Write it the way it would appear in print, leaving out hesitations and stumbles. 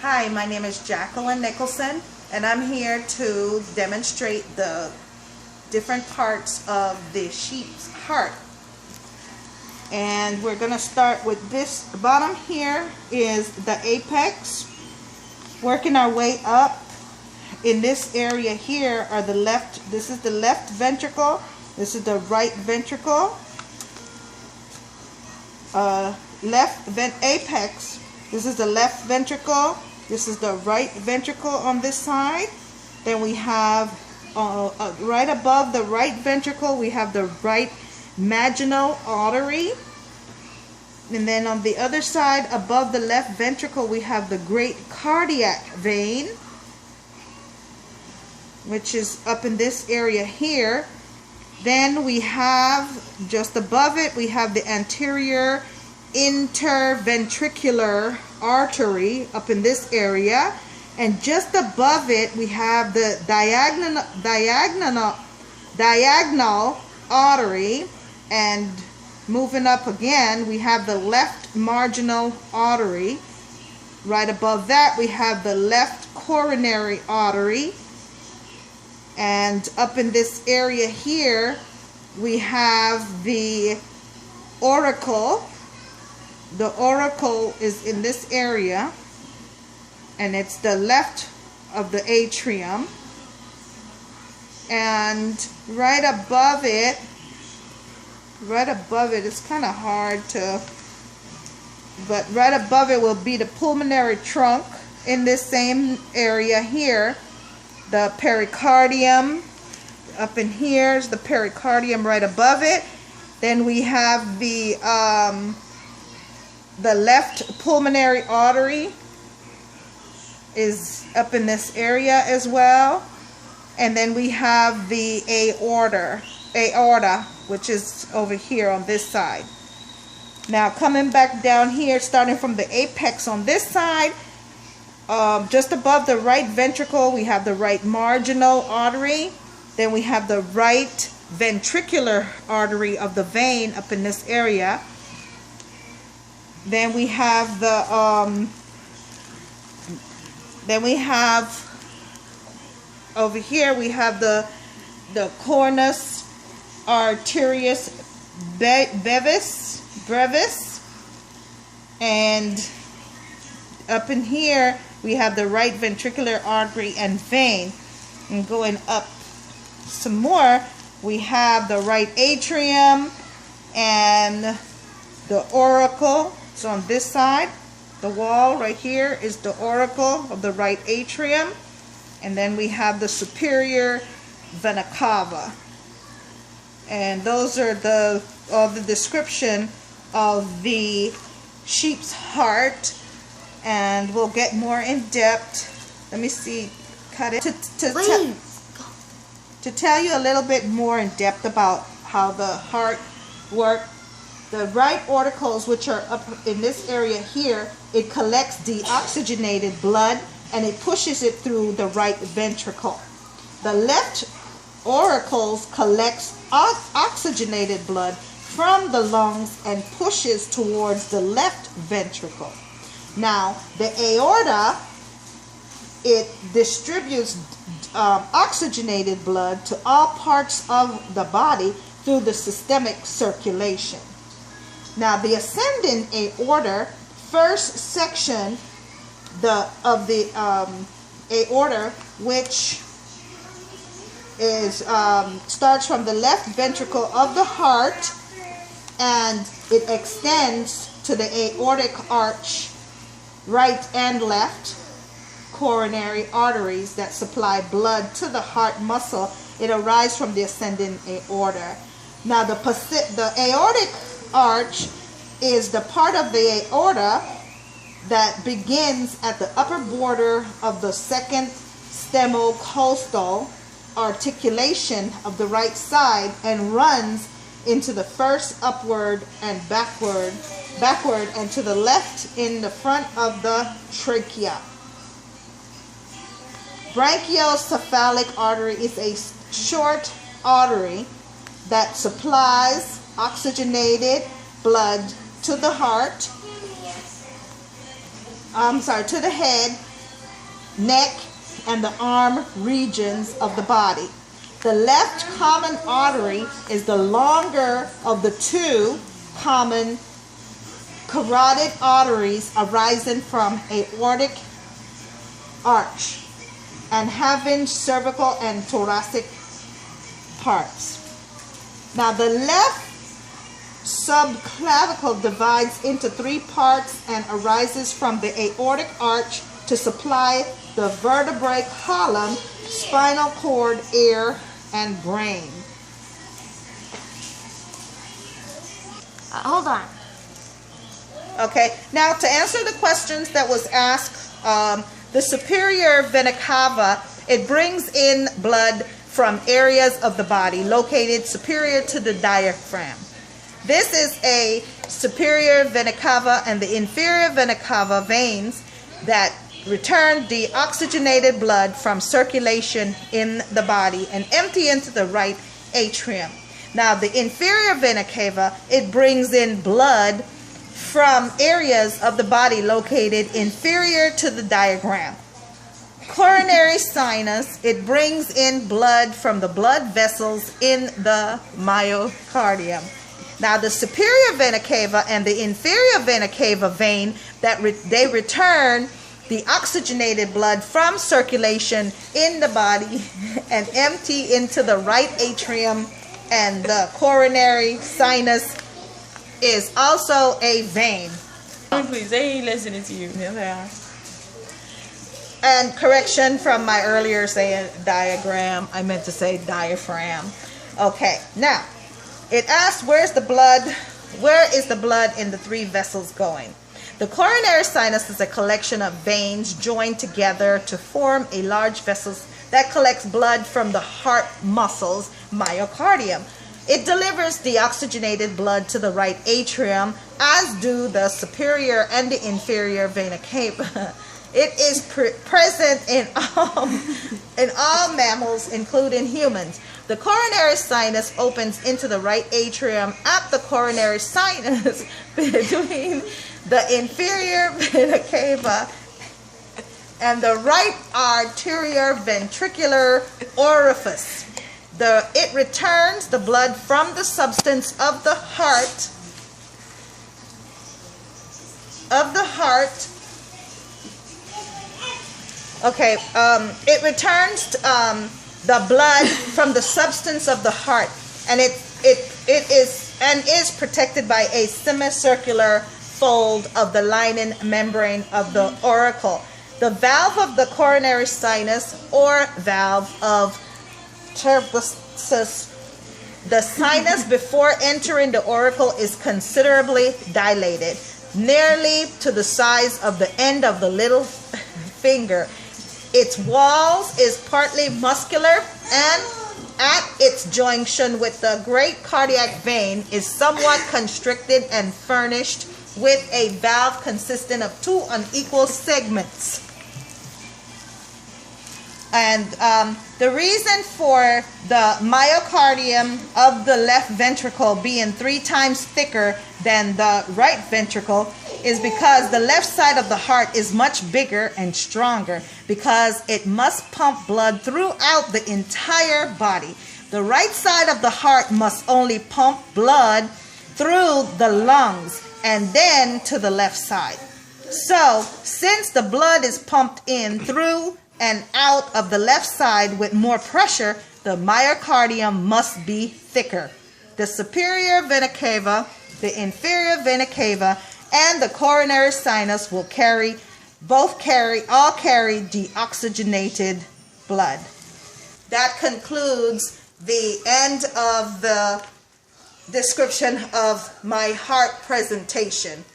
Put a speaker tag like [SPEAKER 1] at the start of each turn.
[SPEAKER 1] Hi, my name is Jacqueline Nicholson, and I'm here to demonstrate the different parts of the sheep's heart. And we're going to start with this. The bottom here is the apex. Working our way up. In this area here are this is the left ventricle, this is the right ventricle, apex, this is the left ventricle, this is the right ventricle on this side. Then we have right above the right ventricle we have the right marginal artery, and then on the other side above the left ventricle we have the great cardiac vein, which is up in this area here. Then we have, just above it, we have the anterior interventricular artery up in this area. And just above it, we have the diagonal artery. And moving up again, we have the left marginal artery. Right above that, we have the left coronary artery. And up in this area here, we have the auricle. The auricle is in this area, and it's the left of the atrium. And right above it, it's kind of hard to, but right above it will be the pulmonary trunk. In this same area here, the pericardium. Up in here is the pericardium right above it. Then we have the left pulmonary artery is up in this area as well. And then we have the aorta, which is over here on this side. Now coming back down here, starting from the apex on this side, just above the right ventricle, we have the right marginal artery. Then we have the right ventricular artery of the vein up in this area. Then we have the over here we have the cornus arterius brevis, and up in here we have the right ventricular artery and vein. And going up some more, we have the right atrium and the auricle. So on this side, the wall right here is the auricle of the right atrium. And then we have the superior vena cava. And those are the description of the sheep's heart. And we'll get more in depth. Let me see, cut it to tell you a little bit more in depth about how the heart works. The right auricles, which are up in this area here, it collects deoxygenated blood and it pushes it through the right ventricle. The left auricles collects oxygenated blood from the lungs and pushes towards the left ventricle. Now, the aorta, it distributes oxygenated blood to all parts of the body through the systemic circulation. Now, the ascending aorta, first section of the aorta, which is starts from the left ventricle of the heart, and it extends to the aortic arch, right and left coronary arteries that supply blood to the heart muscle. It arises from the ascending aorta. Now the aortic arch is the part of the aorta that begins at the upper border of the second stemocostal articulation of the right side and runs into the first upward and backward and to the left in the front of the trachea. Brachiocephalic artery is a short artery that supplies oxygenated blood to the heart, to the head, neck, and the arm regions of the body. The left common artery is the longer of the two common carotid arteries arising from aortic arch and having cervical and thoracic parts. Now the left subclavicle divides into three parts and arises from the aortic arch to supply the vertebrae column, spinal cord, ear, and brain.
[SPEAKER 2] Hold on.
[SPEAKER 1] Okay, now to answer the questions that was asked, the superior vena cava, it brings in blood from areas of the body located superior to the diaphragm. This is a superior vena cava, and the inferior vena cava veins that return deoxygenated blood from circulation in the body and empty into the right atrium. Now the inferior vena cava, it brings in blood from areas of the body located inferior to the diaphragm. Coronary sinus, it brings in blood from the blood vessels in the myocardium. Now the superior vena cava and the inferior vena cava vein, they return the oxygenated blood from circulation in the body and empty into the right atrium, and the coronary sinus is also a vein.
[SPEAKER 2] Please, they ain't listening to you. No, they are.
[SPEAKER 1] And correction from my earlier saying diagram, I meant to say diaphragm. Okay, now it asks where is the blood in the three vessels going? The coronary sinus is a collection of veins joined together to form a large vessel that collects blood from the heart muscles, myocardium. It delivers deoxygenated blood to the right atrium, as do the superior and the inferior vena cava. It is present in all mammals, including humans. The coronary sinus opens into the right atrium at the coronary sinus between the inferior vena cava and the right arterioventricular orifice. It returns the blood from the substance of the heart it returns the blood from the substance of the heart, and it is protected by a semicircular fold of the lining membrane of the auricle. The valve of the coronary sinus, or valve of Trebiscus, the sinus before entering the auricle, is considerably dilated, nearly to the size of the end of the little finger. Its walls is partly muscular, and at its junction with the great cardiac vein is somewhat constricted and furnished with a valve consisting of two unequal segments. And the reason for the myocardium of the left ventricle being 3 times thicker than the right ventricle is because the left side of the heart is much bigger and stronger, because it must pump blood throughout the entire body. The right side of the heart must only pump blood through the lungs and then to the left side. So, since the blood is pumped in through and out of the left side with more pressure, the myocardium must be thicker. The superior vena cava, the inferior vena cava, and the coronary sinus will all carry deoxygenated blood. That concludes the end of the description of my heart presentation.